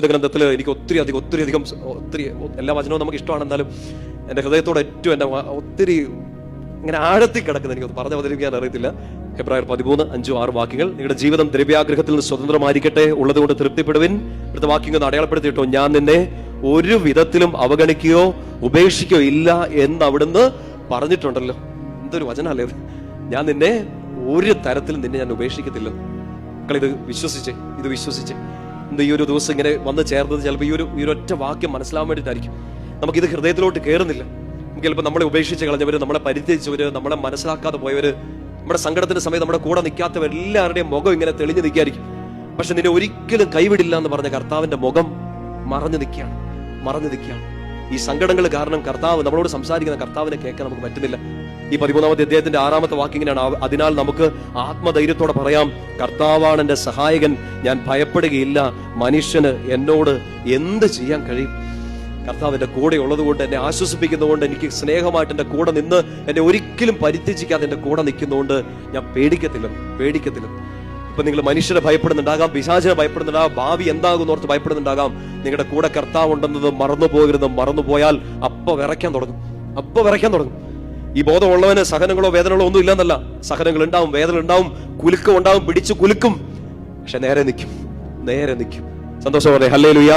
ഗ്രന്ഥത്തിൽ എനിക്ക് ഒത്തിരി അധികം എല്ലാ വചനവും നമുക്ക് ഇഷ്ടമാണ്. എന്നാലും എൻ്റെ ഹൃദയത്തോട് ഏറ്റവും എൻ്റെ ഒത്തിരി ഇങ്ങനെ ആഴത്തിൽ കിടക്കുന്ന എനിക്കൊന്ന് പറഞ്ഞു അവതരിപ്പിക്കാൻ അറിയത്തില്ല. ഹെബ്രായർ 13:5-6 വാക്യങ്ങൾ. നിങ്ങളുടെ ജീവിതം ദ്രവ്യാഗ്രഹത്തിൽ നിന്ന് സ്വതന്ത്രമായിരിക്കട്ടെ, ഉള്ളത് കൊണ്ട് തൃപ്തിപ്പെടുവിൻ. അടുത്ത വാക്യങ്ങൾ അടയാളപ്പെടുത്തിയിട്ടോ, ഞാൻ നിന്നെ ഒരു വിധത്തിലും അവഗണിക്കുകയോ ഉപേക്ഷിക്കുകയോ ഇല്ല എന്ന് അവിടുന്ന് പറഞ്ഞിട്ടുണ്ടല്ലോ. എന്തൊരു വചനല്ലേ ഇത്! ഞാൻ നിന്നെ ഒരു തരത്തിലും ഞാൻ ഉപേക്ഷിക്കത്തില്ല. മക്കൾ ഇത് വിശ്വസിച്ചേ ഇന്ന് ഈ ഒരു ദിവസം ഇങ്ങനെ വന്ന് ചേർന്നത് ചിലപ്പോൾ ഈ ഒരു ഒറ്റ വാക്യം മനസ്സിലാവാൻ വേണ്ടിയിട്ടായിരിക്കും. നമുക്കിത് ഹൃദയത്തിലോട്ട് കയറുന്നില്ല. ചിലപ്പോൾ നമ്മളെ ഉപേക്ഷിച്ച് കളഞ്ഞവര്, നമ്മളെ പരിത്യജിച്ചവര്, നമ്മളെ മനസ്സിലാക്കാതെ പോയവര്, നമ്മുടെ സങ്കടത്തിന്റെ സമയത്ത് നമ്മുടെ കൂടെ നിൽക്കാത്തവരെല്ലാവരുടെയും മുഖം ഇങ്ങനെ തെളിഞ്ഞു നിൽക്കായിരിക്കും. പക്ഷെ നിന്നെ ഒരിക്കലും കൈവിടില്ല എന്ന് പറഞ്ഞ കർത്താവിന്റെ മുഖം മറഞ്ഞു നിൽക്കുകയാണ്. ഈ സങ്കടങ്ങൾ കാരണം കർത്താവ് നമ്മളോട് സംസാരിക്കുന്ന കർത്താവിനെ കേൾക്കാൻ നമുക്ക് പറ്റുന്നില്ല. ഈ 13-ാമത്തെ അധ്യായത്തിന്റെ 6-ാമത്തെ വാക്യം ഇങ്ങനെയാണ്: അതിനാൽ നമുക്ക് ആത്മധൈര്യത്തോടെ പറയാം, കർത്താവാണ് എന്റെ സഹായകൻ, ഞാൻ ഭയപ്പെടുകയില്ല. മനുഷ്യന് എന്നോട് എന്ത് ചെയ്യാൻ കഴിയും? കർത്താവിന്റെ കൂടെ ഉള്ളത് കൊണ്ട്, എന്നെ ആശ്വസിപ്പിക്കുന്നതുകൊണ്ട്, എനിക്ക് സ്നേഹമായിട്ട് എന്റെ കൂടെ നിന്ന് എന്നെ ഒരിക്കലും പരിത്യജിക്കാതെ എന്റെ കൂടെ നിൽക്കുന്നതുകൊണ്ട് ഞാൻ പേടിക്കത്തില്ല. ഇപ്പൊ നിങ്ങൾ മനുഷ്യരെ ഭയപ്പെടുന്നുണ്ടാകാം, പിശാചിനെ ഭയപ്പെടുന്നുണ്ടാകാം, ഭാവി എന്താകും ഓർത്ത് ഭയപ്പെടുന്നുണ്ടാകാം. നിങ്ങളുടെ കൂടെ കർത്താവ് ഉണ്ടെന്നത് മറന്നുപോയാൽ അപ്പൊ വിറയ്ക്കാൻ തുടങ്ങും. ഈ ബോധമുള്ളവന് സഹനങ്ങളോ വേദനകളോ ഒന്നും ഇല്ലെന്നല്ല. സഹനങ്ങൾ ഉണ്ടാവും, വേദന ഉണ്ടാവും, കുലുക്കം ഉണ്ടാവും, പിടിച്ചു കുലുക്കും. പക്ഷെ നേരെ നിൽക്കും. സന്തോഷം. ഹല്ലേലൂയ.